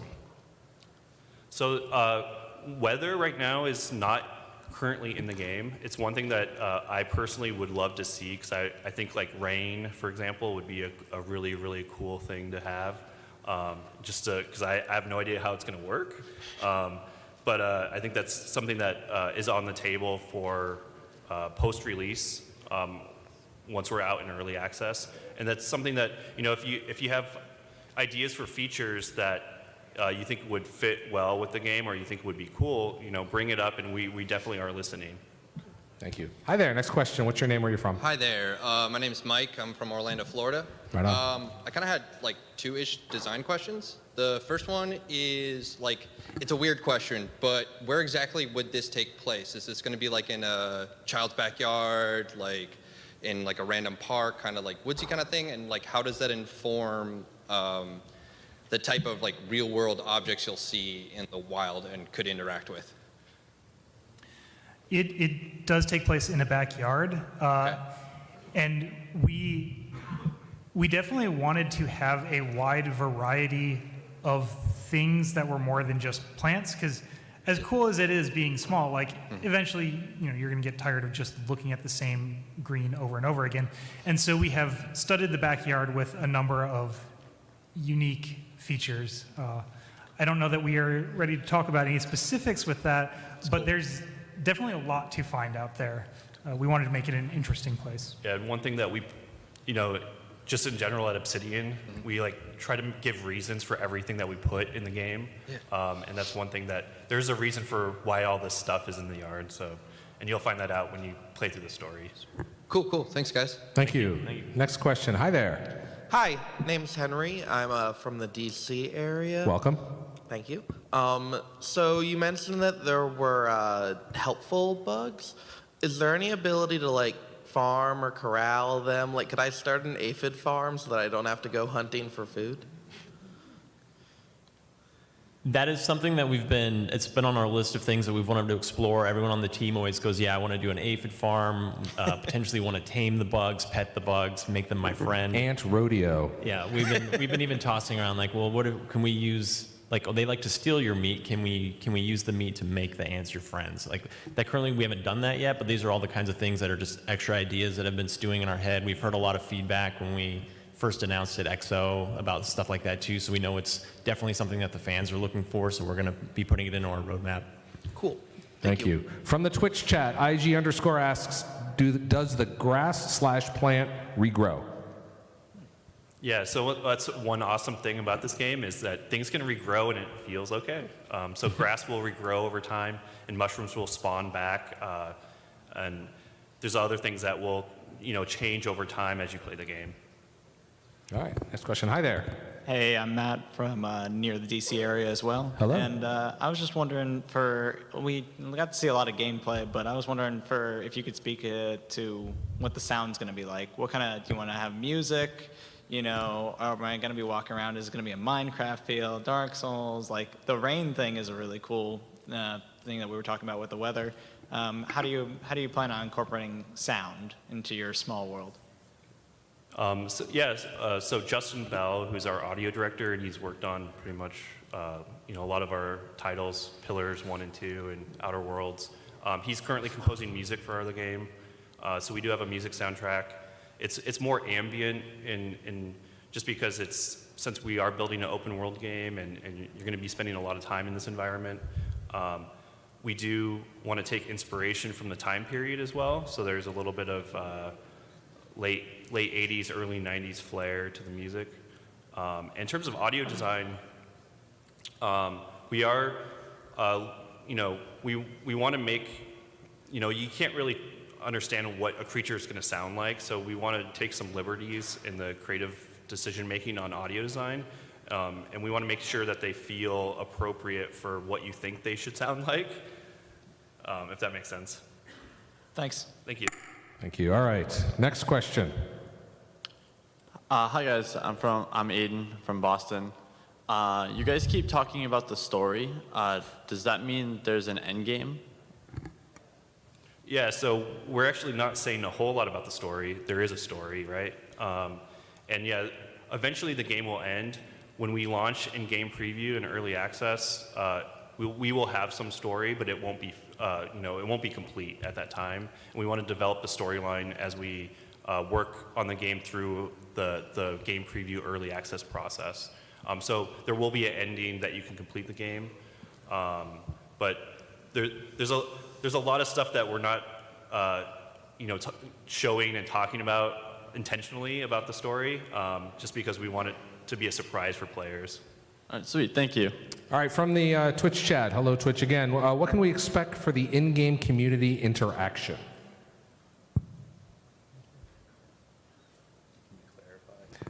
So weather right now is not currently in the game. It's one thing that I personally would love to see, because I think like rain, for example, would be a really, really cool thing to have. Just because I have no idea how it's going to work. But I think that's something that is on the table for post-release once we're out in early access. And that's something that, if you have ideas for features that you think would fit well with the game or you think would be cool, bring it up, and we definitely are listening. Thank you. Hi there. Next question. What's your name? Where are you from? Hi there. My name's Mike. I'm from Orlando, Florida. Right on. I kind of had like two-ish design questions. The first one is it's a weird question, but where exactly would this take place? Is this going to be like in a child's backyard, like in like a random park, kind of like woodsy kind of thing? And like how does that inform the type of like real-world objects you'll see in the wild and could interact with? It does take place in a backyard, and we definitely wanted to have a wide variety of things that were more than just plants, because as cool as it is being small, like eventually you're going to get tired of just looking at the same green over and over again. And so we have studied the backyard with a number of unique features. I don't know that we are ready to talk about any specifics with that, but there's definitely a lot to find out there. We wanted to make it an interesting place. Yeah, and one thing that we, just in general at Obsidian, we try to give reasons for everything that we put in the game. Yeah. And that's one thing that there's a reason for why all this stuff is in the yard. And you'll find that out when you play through the story. Cool. Thanks, guys. Thank you. Next question. Hi there. Hi, name's Henry. I'm from the DC area. Welcome. Thank you. So you mentioned that there were helpful bugs. Is there any ability to farm or corral them? Could I start an aphid farm so that I don't have to go hunting for food? That is something that it's been on our list of things that we've wanted to explore. Everyone on the team always goes, yeah, I want to do an aphid farm, potentially want to tame the bugs, pet the bugs, make them my friend. Ant rodeo. Yeah, we've been even tossing around can we use, they like to steal your meat, can we use the meat to make the ants your friends? That currently we haven't done that yet, but these are all the kinds of things that are just extra ideas that have been stewing in our head. We've heard a lot of feedback when we first announced at XO about stuff like that too, so we know it's definitely something that the fans are looking for, so we're going to be putting it into our roadmap. Cool. Thank you. From the Twitch chat, IG_ asks, does the grass/plant regrow? Yeah, so that's one awesome thing about this game is that things can regrow and it feels okay. So grass will regrow over time, and mushrooms will spawn back, and there's other things that will change over time as you play the game. All right, next question. Hi there. Hey, I'm Matt from near the DC area as well. Hello. And I was just wondering we got to see a lot of gameplay, but I was wondering if you could speak to what the sound's going to be like. What kind of, do you want to have music? Or am I going to be walking around? Is it going to be a Minecraft feel, Dark Souls? The rain thing is a really cool thing that we were talking about with the weather. How do you plan on incorporating sound into your small world? So Justin Bell, who's our audio director, and he's worked on pretty much a lot of our titles, Pillars 1 and 2, and Outer Worlds. He's currently composing music for the game, so we do have a music soundtrack. It's more ambient, in just because since we are building an open world game, and you're going to be spending a lot of time in this environment. We do want to take inspiration from the time period as well, so there's a little bit of late 80s, early 90s flair to the music. In terms of audio design, we are, we want to make, you can't really understand what a creature is going to sound like, so we want to take some liberties in the creative decision making on audio design, and we want to make sure that they feel appropriate for what you think they should sound like, if that makes sense. Thanks. Thank you. Thank you. All right, next question. Hi guys, I'm Aiden from Boston. You guys keep talking about the story. Does that mean there's an end game? Yeah, so we're actually not saying a whole lot about the story. There is a story, right? And yeah, eventually the game will end. When we launch in-game preview and early access, we will have some story, but it won't be, it won't be complete at that time. And we want to develop the storyline as we work on the game through the game preview early access process. So there will be an ending that you can complete the game, but there's a lot of stuff that we're not, showing and talking about intentionally about the story, just because we want it to be a surprise for players. All right, sweet. Thank you. All right, from the Twitch chat, hello Twitch again. What can we expect for the in-game community interaction?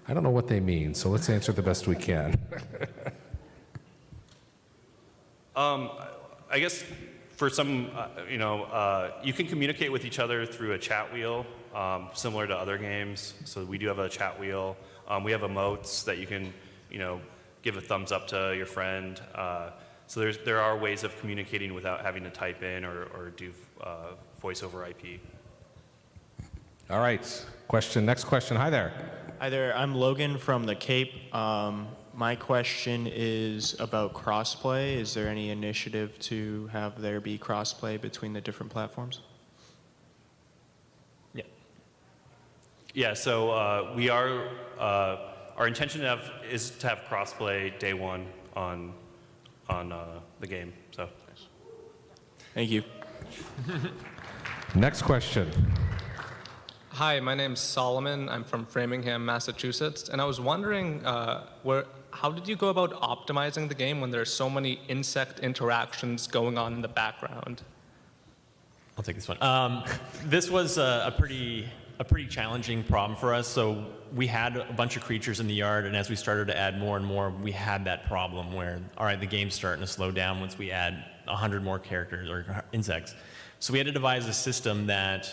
I don't know what they mean, so let's answer the best we can. I guess for some, you can communicate with each other through a chat wheel, similar to other games. So we do have a chat wheel. We have emotes that you can, give a thumbs up to your friend. So there are ways of communicating without having to type in or do voice over IP. All right, next question. Hi there. Hi there, I'm Logan from the Cape. My question is about crossplay. Is there any initiative to have there be crossplay between the different platforms? Yeah. Yeah, so we are, our intention is to have crossplay day one on the game, so. Thank you. Next question. Hi, my name's Solomon. I'm from Framingham, Massachusetts, and I was wondering how did you go about optimizing the game when there's so many insect interactions going on in the background? I'll take this one. This was a pretty challenging problem for us. So we had a bunch of creatures in the yard, and as we started to add more and more, we had that problem where, all right, the game's starting to slow down once we add 100 more characters or insects. So we had to devise a system that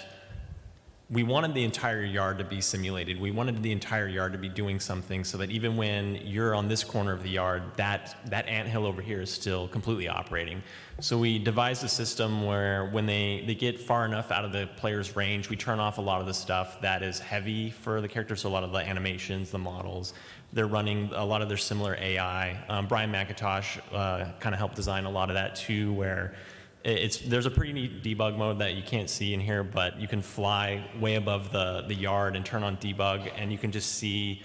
we wanted the entire yard to be simulated. We wanted the entire yard to be doing something so that even when you're on this corner of the yard, that anthill over here is still completely operating. So we devised a system where when they get far enough out of the player's range, we turn off a lot of the stuff that is heavy for the characters, so a lot of the animations, the models. They're running a lot of their similar AI. Brian McIntosh kind of helped design a lot of that too, where there's a pretty neat debug mode that you can't see in here, but you can fly way above the yard and turn on debug, and you can just see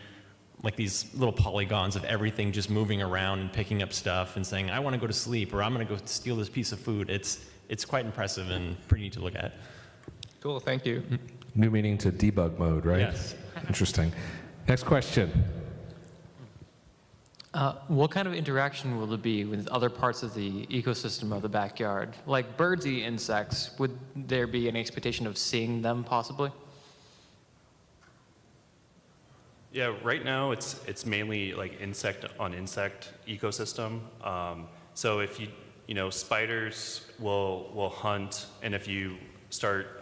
like these little polygons of everything just moving around and picking up stuff and saying, I want to go to sleep, or I'm going to go steal this piece of food. It's quite impressive and pretty neat to look at. Cool, thank you. New meaning to debug mode, right? Yes. Interesting. Next question. What kind of interaction will there be with other parts of the ecosystem of the backyard? Like birds eat insects, would there be an expectation of seeing them possibly? Yeah, right now it's mainly like insect on insect ecosystem. So if spiders will hunt, and if you start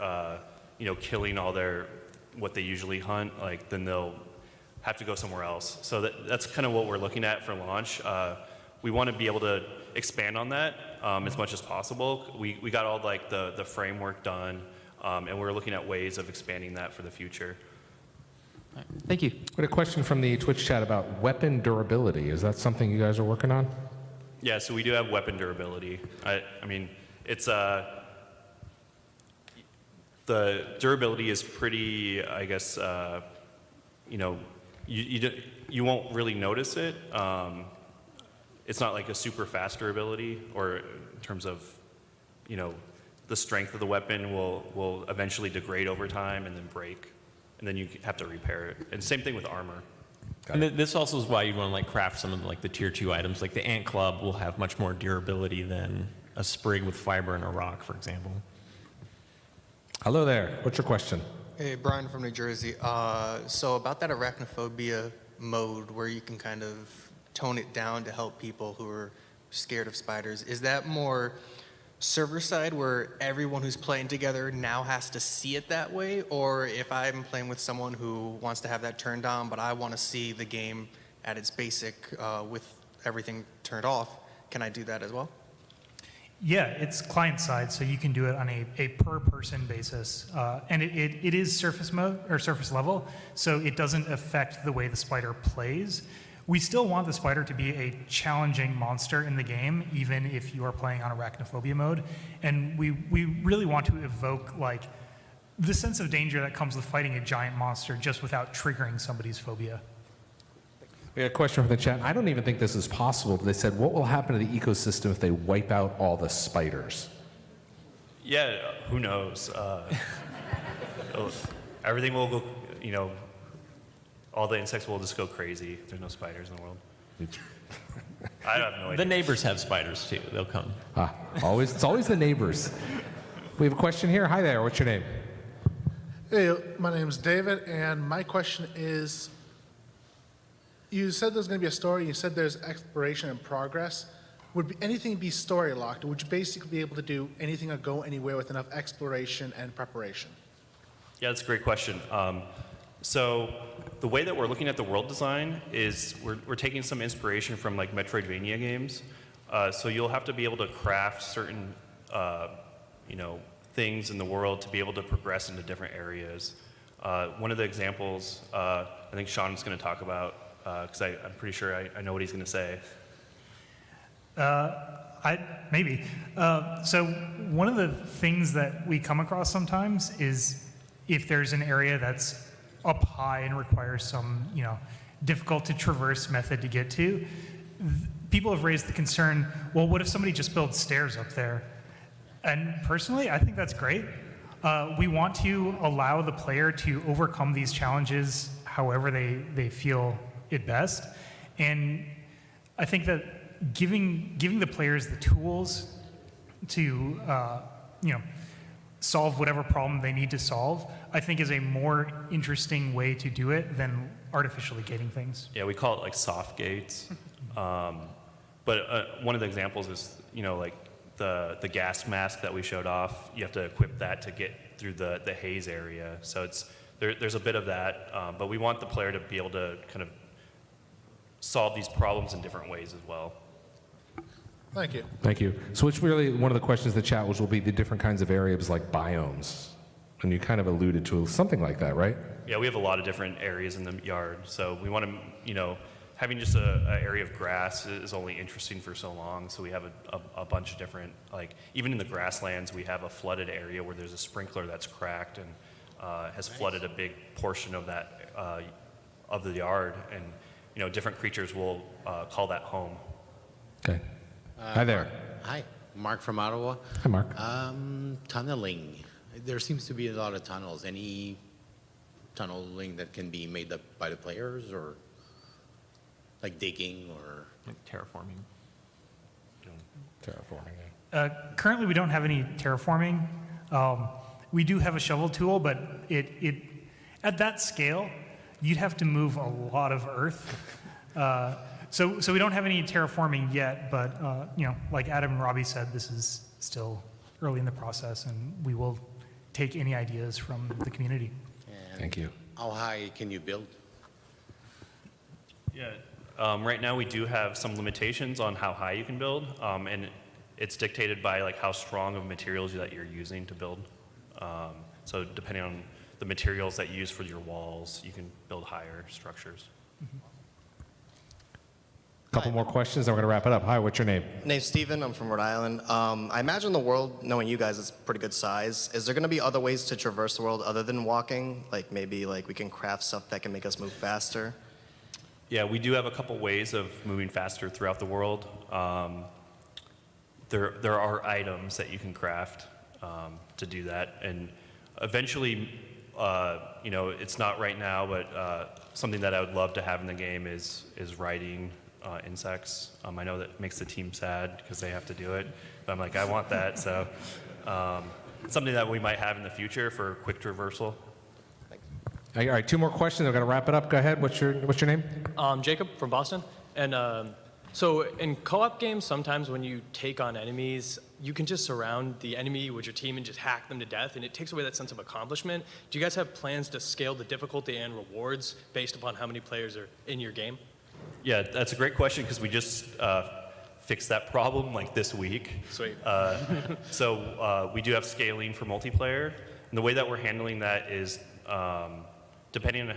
killing all what they usually hunt, then they'll have to go somewhere else. So that's kind of what we're looking at for launch. We want to be able to expand on that as much as possible. We got all the framework done, and we're looking at ways of expanding that for the future. Thank you. We had a question from the Twitch chat about weapon durability. Is that something you guys are working on? Yeah, so we do have weapon durability. I mean, it's the durability is pretty, I guess, you won't really notice it. It's not like a super fast durability, or in terms of, the strength of the weapon will eventually degrade over time and then break, and then you have to repair it. And same thing with armor. And this also is why you want to craft some of the tier 2 items. Like the ant club will have much more durability than a sprig with fiber and a rock, for example. Hello there. What's your question? Hey, Brian from New Jersey. So about that arachnophobia mode where you can kind of tone it down to help people who are scared of spiders, is that more server side where everyone who's playing together now has to see it that way? Or if I'm playing with someone who wants to have that turned on, but I want to see the game at its basic with everything turned off, can I do that as well? Yeah, it's client side, so you can do it on a per person basis. And it is surface mode or surface level, so it doesn't affect the way the spider plays. We still want the spider to be a challenging monster in the game, even if you are playing on arachnophobia mode. And we really want to evoke like the sense of danger that comes with fighting a giant monster just without triggering somebody's phobia. We got a question from the chat. I don't even think this is possible, but they said, what will happen to the ecosystem if they wipe out all the spiders? Yeah, who knows? Everything will go, all the insects will just go crazy if there's no spiders in the world. I have no idea. The neighbors have spiders too. They'll come. It's always the neighbors. We have a question here. Hi there. What's your name? Hey, my name's David, and my question is, you said there's going to be a story, you said there's exploration and progress. Would anything be story locked, or would you basically be able to do anything or go anywhere with enough exploration and preparation? Yeah, that's a great question. So the way that we're looking at the world design is we're taking some inspiration from like Metroidvania games. So you'll have to be able to craft certain, things in the world to be able to progress into different areas. One of the examples I think Sean's going to talk about, because I'm pretty sure I know what he's going to say. Maybe. So one of the things that we come across sometimes is if there's an area that's up high and requires some, difficult to traverse method to get to, people have raised the concern, well, what if somebody just builds stairs up there? And personally, I think that's great. We want to allow the player to overcome these challenges however they feel it best. And I think that giving the players the tools to solve whatever problem they need to solve, I think is a more interesting way to do it than artificially gating things. Yeah, we call it like soft gates. But one of the examples is, like the gas mask that we showed off. You have to equip that to get through the haze area. So there's a bit of that, but we want the player to be able to kind of solve these problems in different ways as well. Thank you. Thank you. So which really, one of the questions in the chat will be the different kinds of areas like biomes. And you kind of alluded to something like that, right? Yeah, we have a lot of different areas in the yard. So we want to, having just an area of grass is only interesting for so long. So we have a bunch of different, like even in the grasslands, we have a flooded area where there's a sprinkler that's cracked and has flooded a big portion of that, of the yard. And, different creatures will call that home. Okay. Hi there. Hi, Mark from Ottawa. Hi, Mark. Tunneling. There seems to be a lot of tunnels. Any tunneling that can be made up by the players, or like digging or like terraforming? Terraforming. Currently, we don't have any terraforming. We do have a shovel tool, but it at that scale, you'd have to move a lot of earth. So we don't have any terraforming yet, but like Adam and Robbie said, this is still early in the process, and we will take any ideas from the community. Thank you. How high can you build? Yeah. Right now we do have some limitations on how high you can build, and it's dictated by like how strong of materials that you're using to build. So depending on the materials that you use for your walls, you can build higher structures. A couple more questions, then we're going to wrap it up. Hi, what's your name? Name's Steven. I'm from Rhode Island. I imagine the world, knowing you guys, is pretty good size. Is there going to be other ways to traverse the world other than walking? Like maybe we can craft stuff that can make us move faster? Yeah, we do have a couple ways of moving faster throughout the world. There are items that you can craft to do that, and eventually, it's not right now, but something that I would love to have in the game is riding insects. I know that makes the team sad because they have to do it, but I'm like, I want that. So it's something that we might have in the future for quick traversal. All right, two more questions. We're going to wrap it up. Go ahead. What's your name? Jacob from Boston. And so in co-op games, sometimes when you take on enemies, you can just surround the enemy with your team and just hack them to death, and it takes away that sense of accomplishment. Do you guys have plans to scale the difficulty and rewards based upon how many players are in your game? Yeah, that's a great question because we just fix that problem like this week. Sweet. So we do have scaling for multiplayer. And the way that we're handling that is depending on,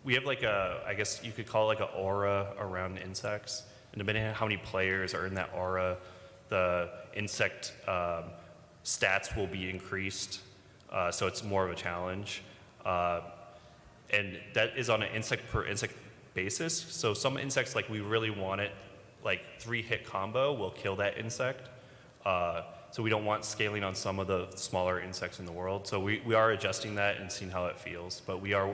we have like I guess you could call it like an aura around insects. And depending on how many players are in that aura, the insect stats will be increased. So it's more of a challenge. And that is on an insect per insect basis. So some insects, like we really want it, like 3-hit combo will kill that insect. So we don't want scaling on some of the smaller insects in the world. So we are adjusting that and seeing how it feels. But we are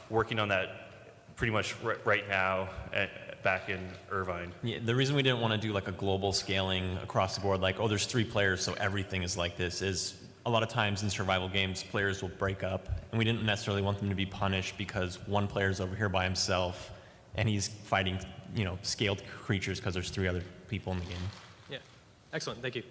working on that pretty much right now back in Irvine. Yeah, the reason we didn't want to do like a global scaling across the board, like, oh, there's 3 players, so everything is like this, is a lot of times in survival games, players will break up, and we didn't necessarily want them to be punished because one player's over here by himself, and he's fighting, scaled creatures because there's 3 other people in the game. Yeah. Excellent. Thank you.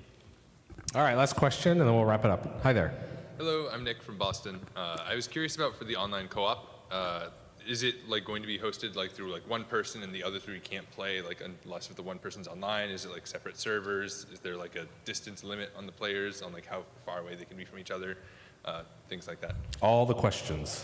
All right, last question, and then we'll wrap it up. Hi there. Hello, I'm Nick from Boston. I was curious about for the online co-op. Is it like going to be hosted like through like one person and the other 3 can't play like unless if the one person's online? Is it like separate servers? Is there like a distance limit on the players on like how far away they can be from each other? Things like that. All the questions.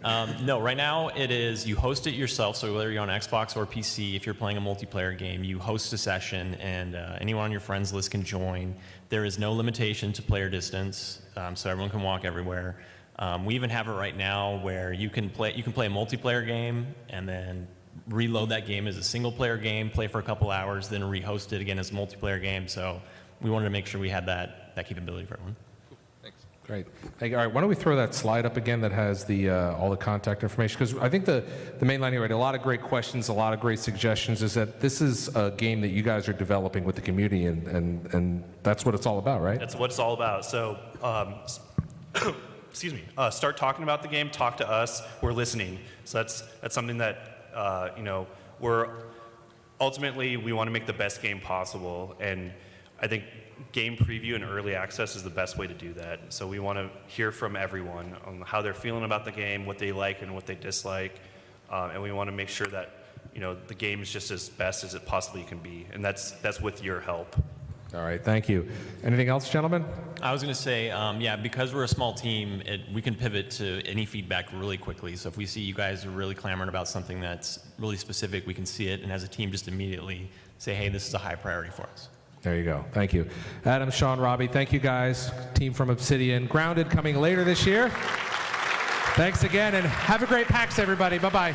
No, right now it is you host it yourself. So whether you're on Xbox or PC, if you're playing a multiplayer game, you host a session and anyone on your friends list can join. There is no limitation to player distance, so everyone can walk everywhere. We even have it right now where you can play a multiplayer game and then reload that game as a single player game, play for a couple hours, then rehost it again as a multiplayer game. So we wanted to make sure we had that capability for everyone. Great. Hey, all right, why don't we throw that slide up again that has the all the contact information? Because I think the main line here, right, a lot of great questions, a lot of great suggestions, is that this is a game that you guys are developing with the community, and that's what it's all about, right? That's what it's all about. So, excuse me, start talking about the game, talk to us, we're listening. So that's something that, we're ultimately, we want to make the best game possible, and I think game preview and early access is the best way to do that. So we want to hear from everyone on how they're feeling about the game, what they like and what they dislike, and we want to make sure that the game is just as best as it possibly can be, and that's with your help. All right, thank you. Anything else, gentlemen? I was going to say, because we're a small team, we can pivot to any feedback really quickly. So if we see you guys are really clamoring about something that's really specific, we can see it, and as a team just immediately say, hey, this is a high priority for us. There you go. Thank you. Adam, Sean, Robbie, thank you guys. Team from Obsidian. Grounded coming later this year. Thanks again, and have a great PAX, everybody. Bye-bye.